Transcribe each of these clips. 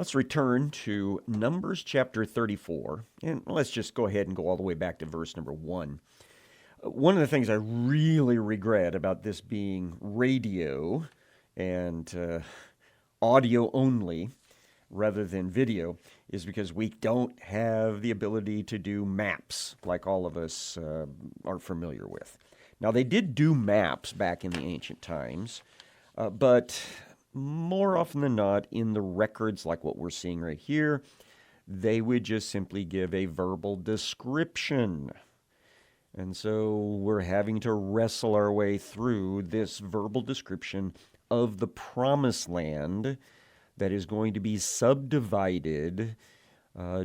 Let's return to Numbers chapter 34, and let's just go ahead and go all the way back to verse number 1. One of the things I really regret about this being radio and audio only rather than video is because we don't have the ability to do maps like all of us are familiar with. Now, they did do maps back in the ancient times, but more often than not, in the records like what we're seeing right here, they would just simply give a verbal description. And so we're having to wrestle our way through this verbal description of the promised land that is going to be subdivided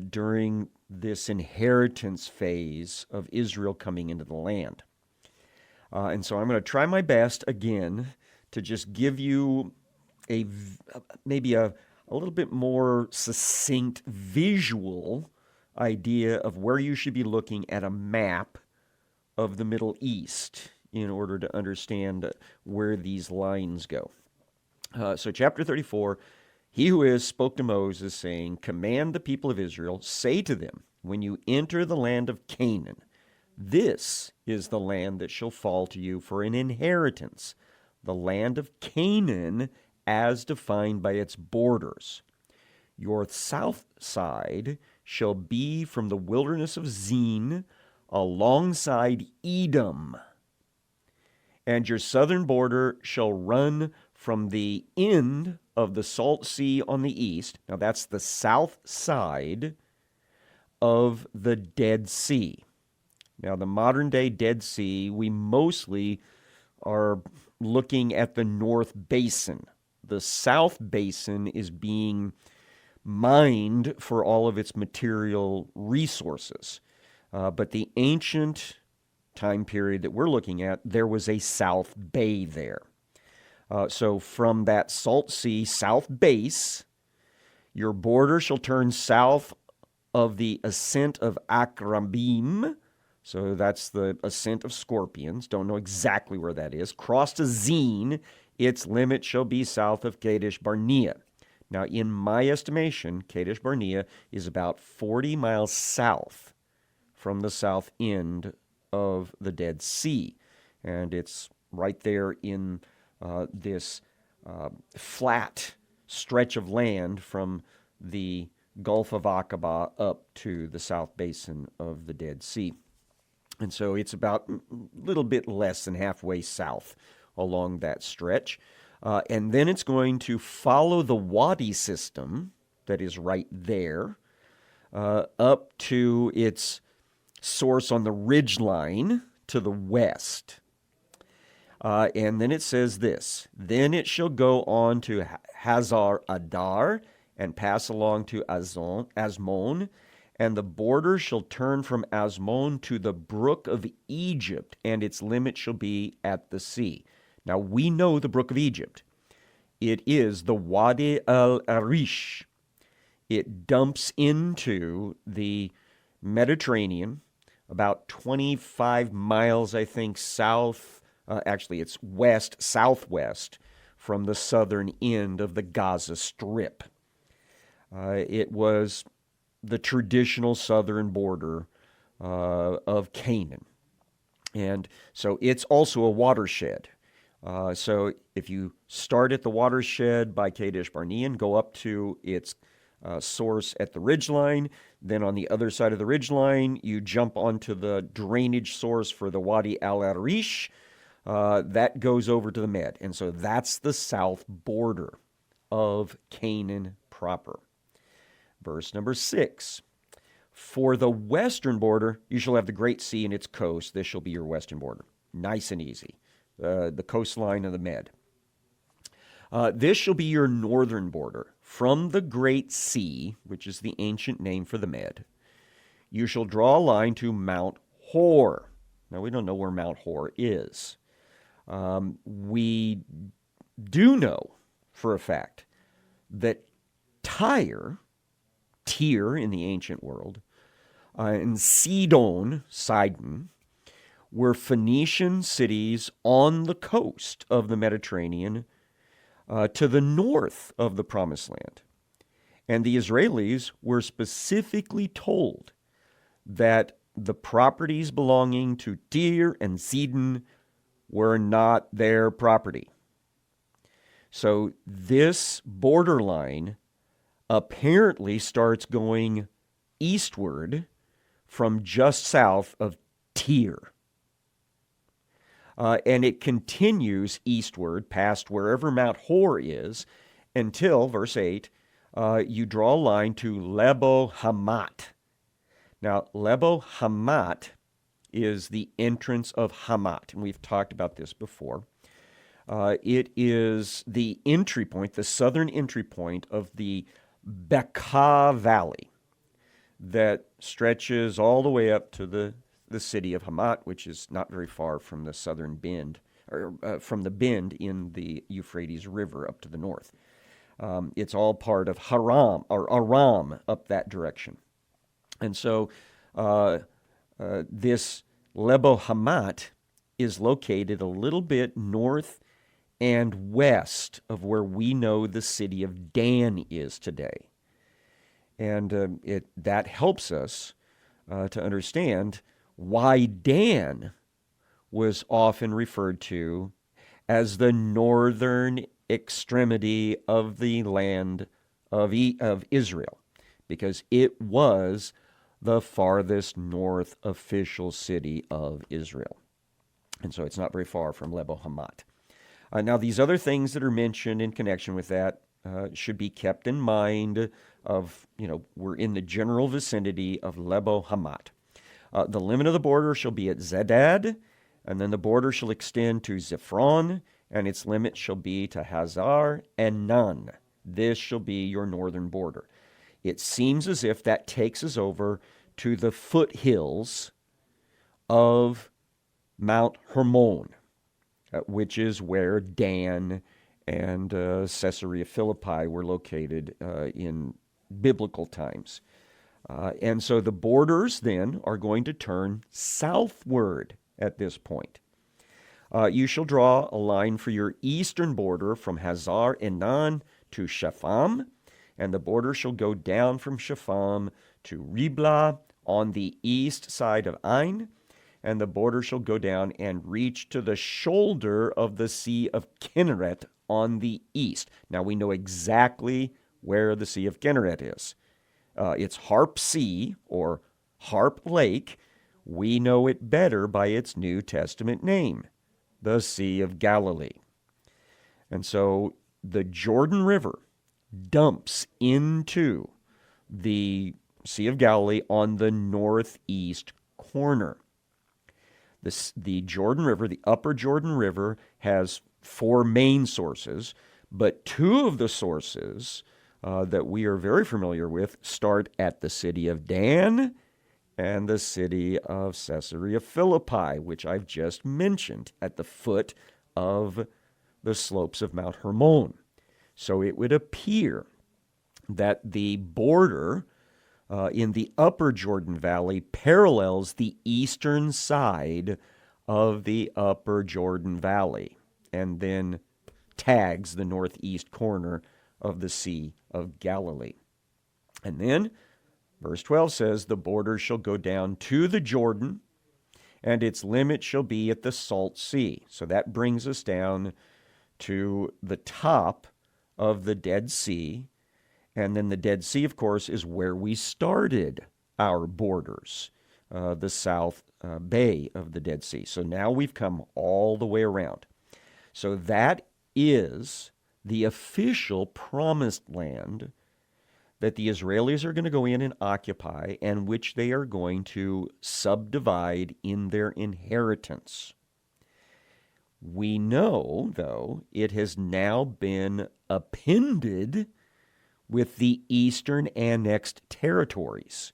during this inheritance phase of Israel coming into the land. And so I'm going to try my best again to just give you maybe a little bit more succinct visual idea of where you should be looking at a map of the Middle East in order to understand where these lines go. So chapter 34, he who is spoke to Moses, saying, command the people of Israel, say to them, when you enter the land of Canaan, this is the land that shall fall to you for an inheritance, the land of Canaan as defined by its borders. Your south side shall be from the wilderness of Zin alongside Edom, and your southern border shall run from the end of the Salt Sea on the east. Now that's the south side of the Dead Sea. Now the modern day Dead Sea, we mostly are looking at the North Basin. The South Basin is being mined for all of its material resources. But the ancient time period that we're looking at, there was a South Bay there. So from that Salt Sea south base, your border shall turn south of the ascent of Akrabim. So that's the ascent of scorpions. Don't know exactly where that is. Cross to Zin. Its limit shall be south of Kadesh Barnea. Now, in my estimation, Kadesh Barnea is about 40 miles south from the south end of the Dead Sea. And it's right there in this flat stretch of land from the Gulf of Aqaba up to the south basin of the Dead Sea. And so it's about a little bit less than halfway south along that stretch. And then it's going to follow the Wadi system that is right there up to its source on the ridge line to the west. And then it says this, then it shall go on to Hazar Adar and pass along to Asmon, and the border shall turn from Asmon to the brook of Egypt, and its limit shall be at the sea. Now, we know the brook of Egypt. It is the Wadi al-Arish. It dumps into the Mediterranean about 25 miles, I think, south. Actually, it's southwest from the southern end of the Gaza Strip. It was the traditional southern border of Canaan. And so it's also a watershed. So if you start at the watershed by Kadesh Barnea and go up to its source at the ridgeline, then on the other side of the ridgeline, you jump onto the drainage source for the Wadi al-Arish. That goes over to the Med. And so that's the south border of Canaan proper. Verse number 6. For the western border, you shall have the Great Sea and its coast. This shall be your western border. Nice and easy. The coastline of the Med. This shall be your northern border. From the Great Sea, which is the ancient name for the Med, you shall draw a line to Mount Hor. Now, we don't know where Mount Hor is. We do know for a fact that Tyre in the ancient world, and Sidon, were Phoenician cities on the coast of the Mediterranean to the north of the Promised Land. And the Israelis were specifically told that the properties belonging to Tyre and Sidon were not their property. So this borderline apparently starts going eastward from just south of Tyre. And it continues eastward past wherever Mount Hor is until, verse 8, you draw a line to Lebo Hamat. Now, Lebo Hamat is the entrance of Hamat, and we've talked about this before. It is the entry point, the southern entry point of the Bekaa Valley that stretches all the way up to the city of Hamat, which is not very far from the southern bend, or from the bend in the Euphrates River up to the north. It's all part of Haram, or Aram, up that direction. And so this Lebo Hamat is located a little bit north and west of where we know the city of Dan is today. And that helps us to understand why Dan was often referred to as the northern extremity of the land of Israel, because it was the farthest north official city of Israel. And so it's not very far from Lebo Hamat. Now, these other things that are mentioned in connection with that should be kept in mind of, we're in the general vicinity of Lebo Hamat. The limit of the border shall be at Zedad, and then the border shall extend to Ziphron, and its limit shall be to Hazar and Nun. This shall be your northern border. It seems as if that takes us over to the foothills of Mount Hermon, which is where Dan and Caesarea Philippi were located in biblical times. And so the borders then are going to turn southward at this point. You shall draw a line for your eastern border from Hazar Enan to Shepham, and the border shall go down from Shepham to Riblah on the east side of Ain, and the border shall go down and reach to the shoulder of the Sea of Kinneret on the east. Now we know exactly where the Sea of Kinneret is. It's Harp Sea, or Harp Lake. We know it better by its New Testament name, the Sea of Galilee. And so the Jordan River dumps into the Sea of Galilee on the northeast corner. The Jordan River, the upper Jordan River, has four main sources, but two of the sources that we are very familiar with start at the city of Dan and the city of Caesarea Philippi, which I've just mentioned, at the foot of the slopes of Mount Hermon. So it would appear that the border in the upper Jordan Valley parallels the eastern side of the upper Jordan Valley and then tags the northeast corner of the Sea of Galilee. And then verse 12 says, the border shall go down to the Jordan, and its limit shall be at the Salt Sea. So that brings us down to the top of the Dead Sea. And then the Dead Sea, of course, is where we started our borders, the South Bay of the Dead Sea. So now we've come all the way around. So that is the official promised land that the Israelis are going to go in and occupy, and which they are going to subdivide in their inheritance. We know, though, it has now been appended with the eastern annexed territories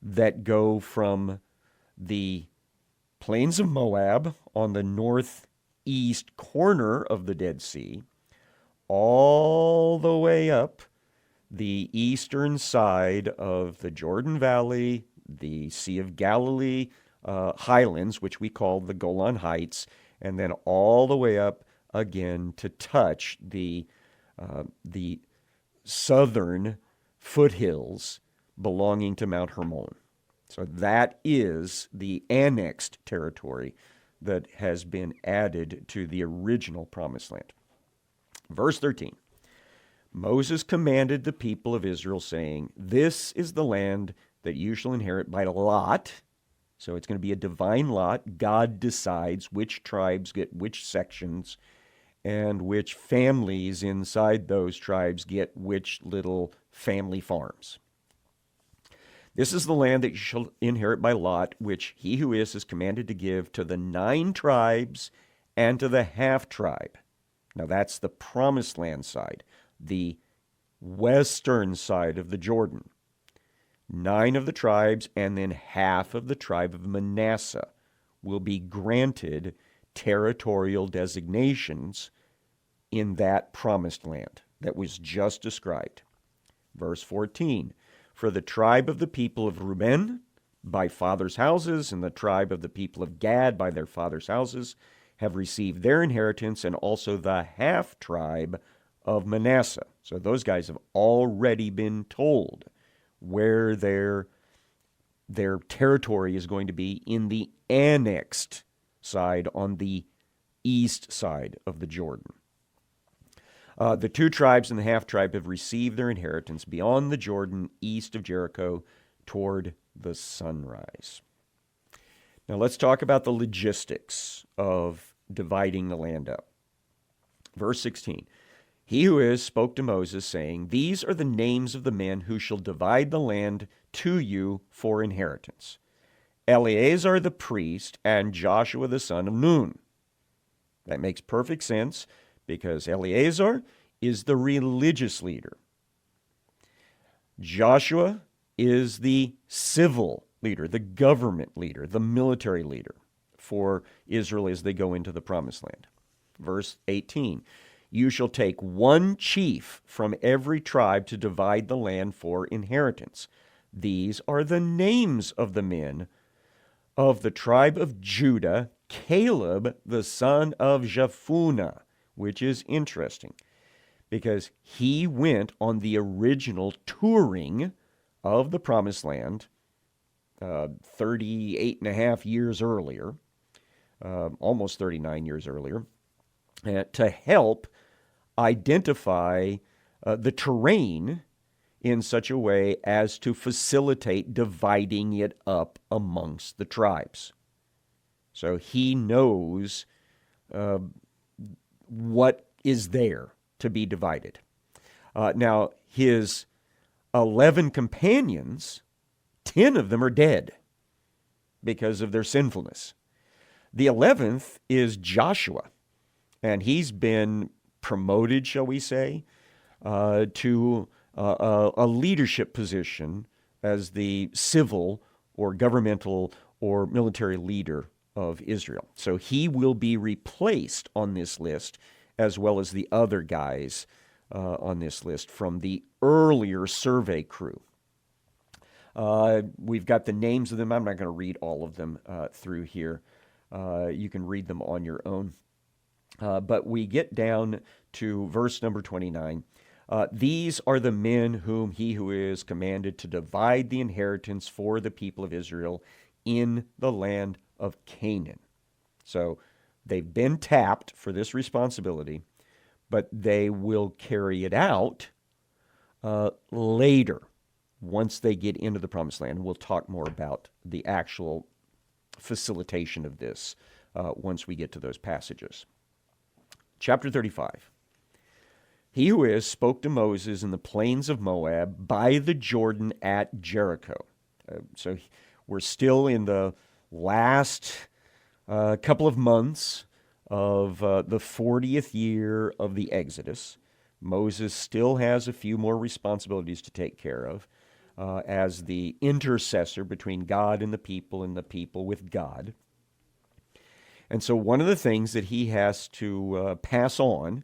that go from the plains of Moab on the northeast corner of the Dead Sea all the way up the eastern side of the Jordan Valley, the Sea of Galilee highlands, which we call the Golan Heights, and then all the way up again to touch the southern foothills belonging to Mount Hermon. So that is the annexed territory that has been added to the original promised land. Verse 13. Moses commanded the people of Israel, saying, "This is the land that you shall inherit by lot." So it's going to be a divine lot. God decides which tribes get which sections and which families inside those tribes get which little family farms. This is the land that you shall inherit by lot, which he who is commanded to give to the 9 tribes and to the half tribe. Now that's the promised land side, the western side of the Jordan. 9 of the tribes and then half of the tribe of Manasseh will be granted territorial designations in that promised land that was just described. Verse 14, for the tribe of the people of Reuben by fathers' houses, and the tribe of the people of Gad by their fathers' houses, have received their inheritance, and also the half tribe of Manasseh. So those guys have already been told where their territory is going to be in the annexed side on the east side of the Jordan. The 2 tribes and the half tribe have received their inheritance beyond the Jordan, east of Jericho, toward the sunrise. Now let's talk about the logistics of dividing the land up. Verse 16, he who is spoke to Moses, saying, "These are the names of the men who shall divide the land to you for inheritance. Eleazar the priest and Joshua the son of Nun." That makes perfect sense, because Eleazar is the religious leader. Joshua is the civil leader, the government leader, the military leader for Israel as they go into the promised land. Verse 18, you shall take 1 chief from every tribe to divide the land for inheritance. These are the names of the men of the tribe of Judah, Caleb the son of Jephunneh, which is interesting because he went on the original touring of the Promised Land 38 and a half years earlier, almost 39 years earlier, to help identify the terrain in such a way as to facilitate dividing it up amongst the tribes. So he knows what is there to be divided. Now, his 11 companions, 10 of them are dead because of their sinfulness. The 11th is Joshua, and he's been promoted, shall we say, to a leadership position as the civil or governmental or military leader of Israel. So he will be replaced on this list, as well as the other guys on this list from the earlier survey crew. We've got the names of them. I'm not going to read all of them through here. You can read them on your own. But we get down to verse number 29. These are the men whom he who is commanded to divide the inheritance for the people of Israel in the land of Canaan. So they've been tapped for this responsibility, but they will carry it out later once they get into the promised land. We'll talk more about the actual facilitation of this once we get to those passages. Chapter 35. He who is spoke to Moses in the plains of Moab by the Jordan at Jericho. So we're still in the last couple of months of the 40th year of the Exodus. Moses still has a few more responsibilities to take care of as the intercessor between God and the people with God. And so one of the things that he has to pass on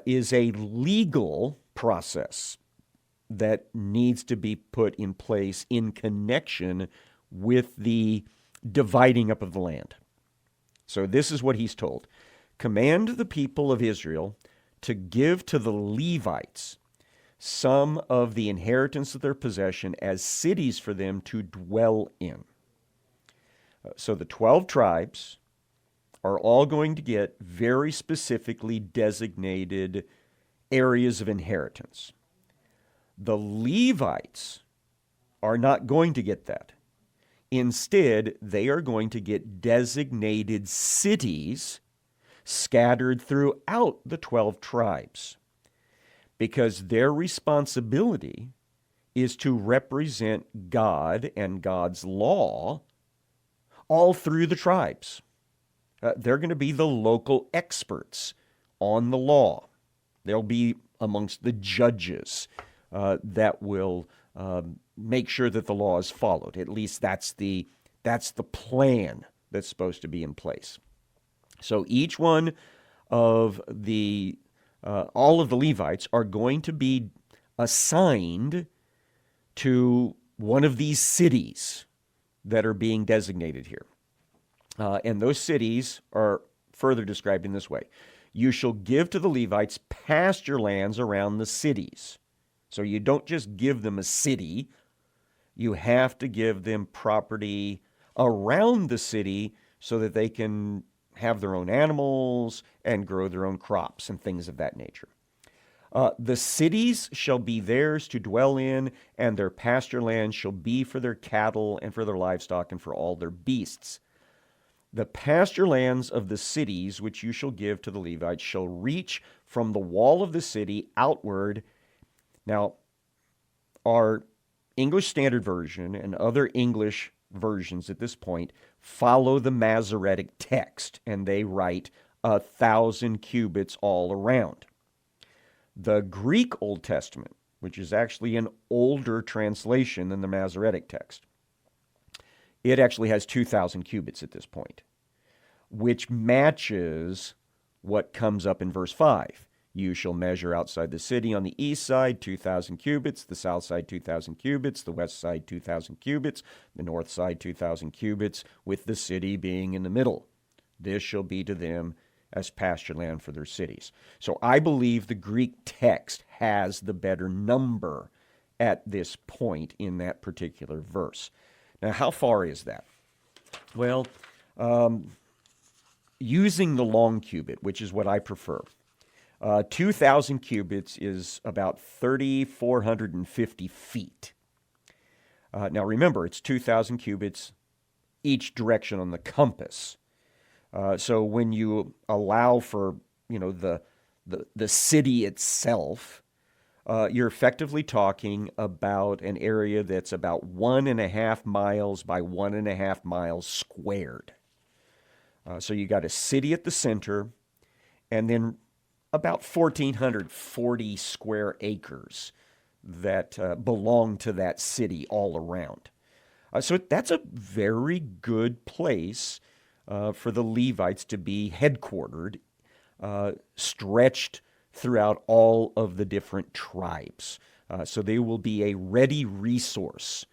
is a legal process that needs to be put in place in connection with the dividing up of the land. So this is what he's told. Command the people of Israel to give to the Levites some of the inheritance of their possession as cities for them to dwell in. So the 12 tribes are all going to get very specifically designated areas of inheritance. The Levites are not going to get that. Instead, they are going to get designated cities scattered throughout the 12 tribes, because their responsibility is to represent God and God's law all through the tribes. They're going to be the local experts on the law. They'll be amongst the judges that will make sure that the law is followed. At least that's the plan that's supposed to be in place. So each one of the all of the Levites are going to be assigned to one of these cities that are being designated here. And those cities are further described in this way. You shall give to the Levites pasture lands around the cities. So you don't just give them a city, you have to give them property around the city so that they can have their own animals and grow their own crops and things of that nature. The cities shall be theirs to dwell in, and their pasture land shall be for their cattle and for their livestock and for all their beasts. The pasture lands of the cities which you shall give to the Levites shall reach from the wall of the city outward. Now, our English Standard Version and other English versions at this point follow the Masoretic text, and they write 1,000 cubits all around. The Greek Old Testament, which is actually an older translation than the Masoretic text, it actually has 2,000 cubits at this point, which matches what comes up in verse 5. You shall measure outside the city on the east side 2,000 cubits, the south side 2,000 cubits, the west side 2,000 cubits, the north side 2,000 cubits, with the city being in the middle. This shall be to them as pasture land for their cities. So I believe the Greek text has the better number at this point in that particular verse. Now, how far is that? Well, using the long cubit, which is what I prefer, 2,000 cubits is about 3,450 feet. Now remember, it's 2,000 cubits each direction on the compass. So when you allow for, the city itself, you're effectively talking about an area that's about 1.5 miles by 1.5 miles squared. So you got a city at the center, and then about 1,440 square acres that belong to that city all around. So that's a very good place for the Levites to be headquartered, stretched throughout all of the different tribes. So they will be a ready resource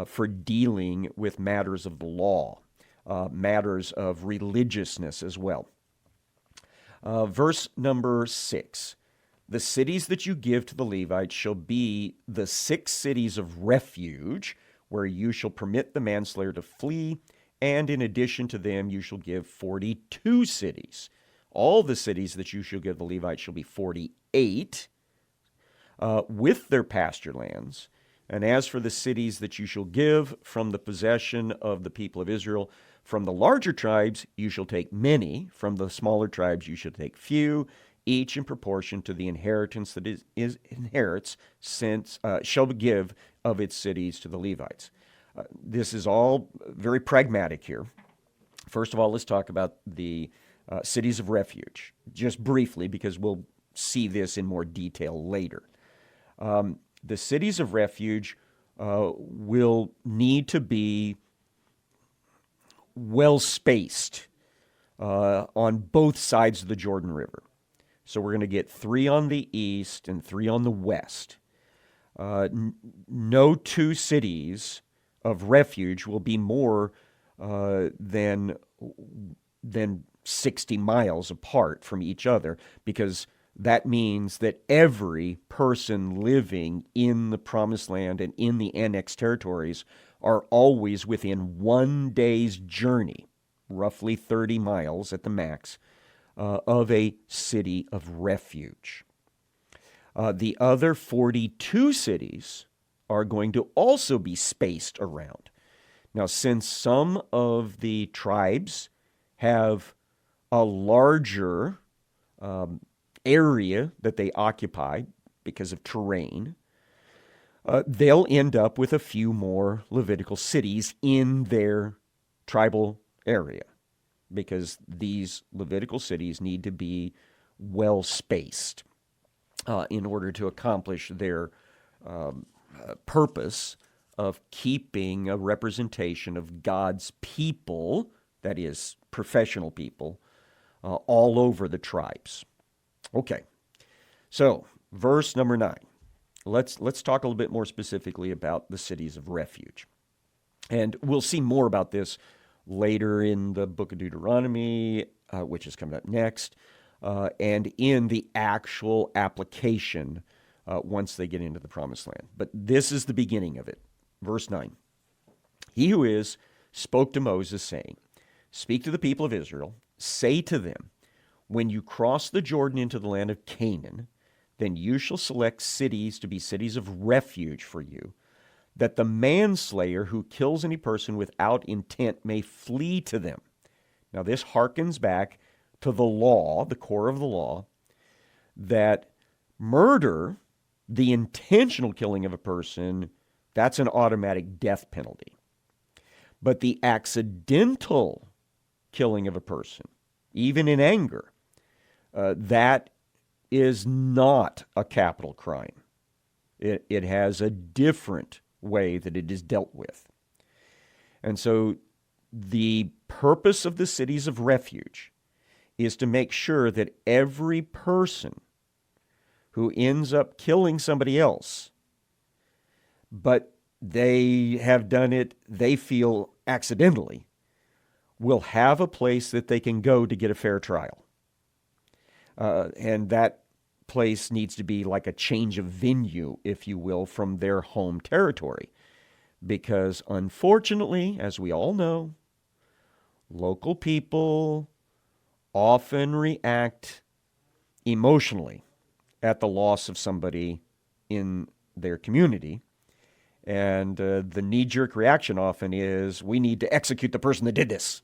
for dealing with matters of the law, matters of religiousness as well. Verse number 6. The cities that you give to the Levites shall be the 6 cities of refuge, where you shall permit the manslayer to flee, and in addition to them you shall give 42 cities. All the cities that you shall give the Levites shall be 48, with their pasture lands. And as for the cities that you shall give from the possession of the people of Israel, from the larger tribes you shall take many, from the smaller tribes you shall take few, each in proportion to the inheritance that is inherits, since shall give of its cities to the Levites. This is all very pragmatic here. First of all, let's talk about the cities of refuge, just briefly, because we'll see this in more detail later. The cities of refuge will need to be well spaced on both sides of the Jordan River. So we're going to get 3 on the east and 3 on the west. No 2 cities of refuge will be more than 60 miles apart from each other, because that means that every person living in the Promised Land and in the annexed territories are always within 1 day's journey, roughly 30 miles at the max, of a city of refuge. The other 42 cities are going to also be spaced around. Now, since some of the tribes have a larger area that they occupy because of terrain, they'll end up with a few more Levitical cities in their tribal area, because these Levitical cities need to be well spaced in order to accomplish their purpose of keeping a representation of God's people, that is, professional people, all over the tribes. Okay, so verse number 9. Let's talk a little bit more specifically about the cities of refuge. And we'll see more about this later in the book of Deuteronomy, which is coming up next, and in the actual application once they get into the Promised Land. But this is the beginning of it. Verse 9. He who is spoke to Moses, saying, Speak to the people of Israel, say to them, when you cross the Jordan into the land of Canaan, then you shall select cities to be cities of refuge for you, that the manslayer who kills any person without intent may flee to them. Now this harkens back to the law, the core of the law, that murder, the intentional killing of a person, that's an automatic death penalty. But the accidental killing of a person, even in anger, that is not a capital crime. It has a different way that it is dealt with. And so the purpose of the cities of refuge is to make sure that every person who ends up killing somebody else, but they have done it, they feel accidentally, will have a place that they can go to get a fair trial. And that place needs to be like a change of venue, if you will, from their home territory. Because unfortunately, as we all know, local people often react emotionally at the loss of somebody in their community. And the knee-jerk reaction often is, we need to execute the person that did this,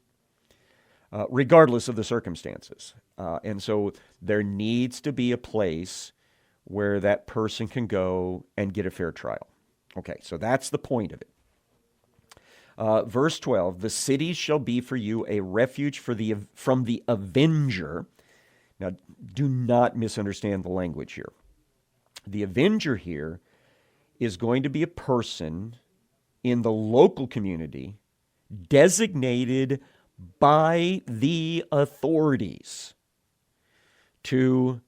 regardless of the circumstances. And so there needs to be a place where that person can go and get a fair trial. Okay, so that's the point of it. Verse 12, the cities shall be for you a refuge from the avenger. Now, do not misunderstand the language here. The avenger here is going to be a person in the local community designated by the authorities to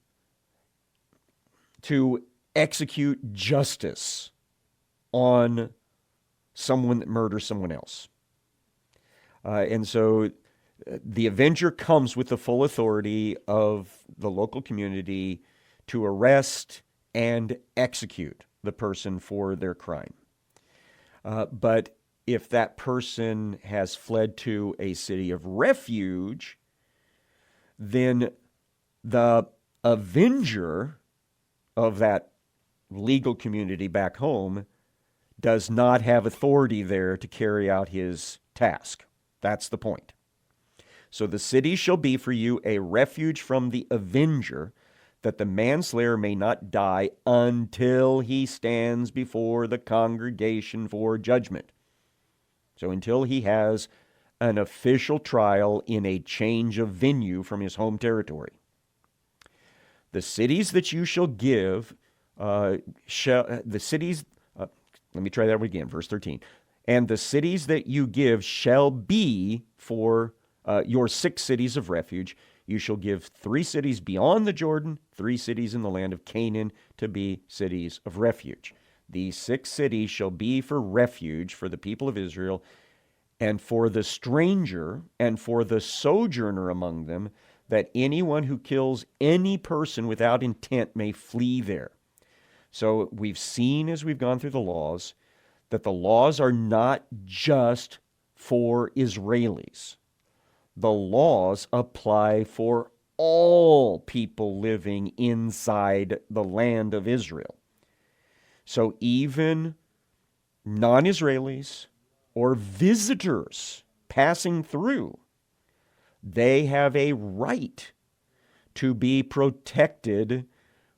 execute justice on someone that murders someone else. And so the avenger comes with the full authority of the local community to arrest and execute the person for their crime. But if that person has fled to a city of refuge, then the avenger of that legal community back home does not have authority there to carry out his task. That's the point. So the city shall be for you a refuge from the avenger, that the manslayer may not die until he stands before the congregation for judgment. So until he has an official trial in a change of venue from his home territory. The cities that you shall give, let me try that again, verse 13. And the cities that you give shall be for your 6 cities of refuge. You shall give 3 cities beyond the Jordan, 3 cities in the land of Canaan to be cities of refuge. These 6 cities shall be for refuge for the people of Israel, and for the stranger and for the sojourner among them, that anyone who kills any person without intent may flee there. So we've seen as we've gone through the laws that the laws are not just for Israelis. The laws apply for all people living inside the land of Israel. So even non-Israelis or visitors passing through, they have a right to be protected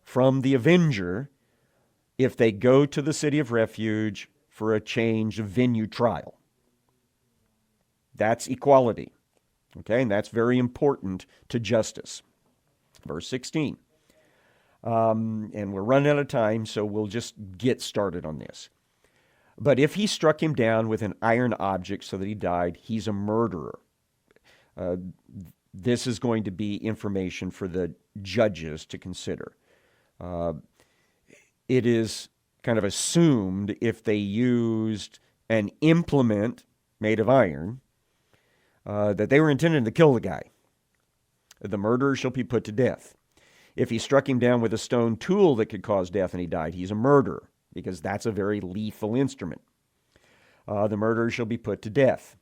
from the avenger if they go to the city of refuge for a change of venue trial. That's equality. Okay, and that's very important to justice. Verse 16. And we're running out of time, so we'll just get started on this. But if he struck him down with an iron object so that he died, he's a murderer. This is going to be information for the judges to consider. It is kind of assumed if they used an implement made of iron, that they were intending to kill the guy. The murderer shall be put to death. If he struck him down with a stone tool that could cause death and he died, he's a murderer, because that's a very lethal instrument. The murderer shall be put to death.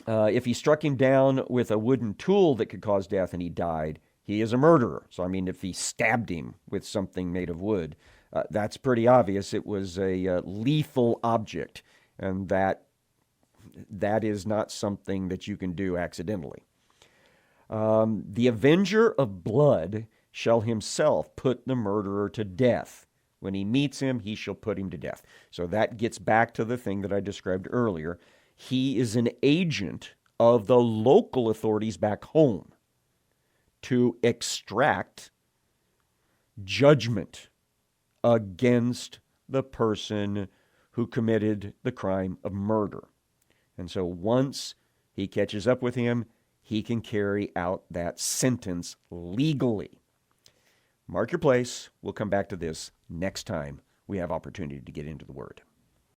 If he struck him down with a wooden tool that could cause death and he died, he is a murderer. So, I mean, if he stabbed him with something made of wood, that's pretty obvious. It was a lethal object, and that is not something that you can do accidentally. The avenger of blood shall himself put the murderer to death. When he meets him, he shall put him to death. So that gets back to the thing that I described earlier. He is an agent of the local authorities back home to extract judgment against the person who committed the crime of murder. And so once he catches up with him, he can carry out that sentence legally. Mark your place. We'll come back to this next time we have opportunity to get into the Word.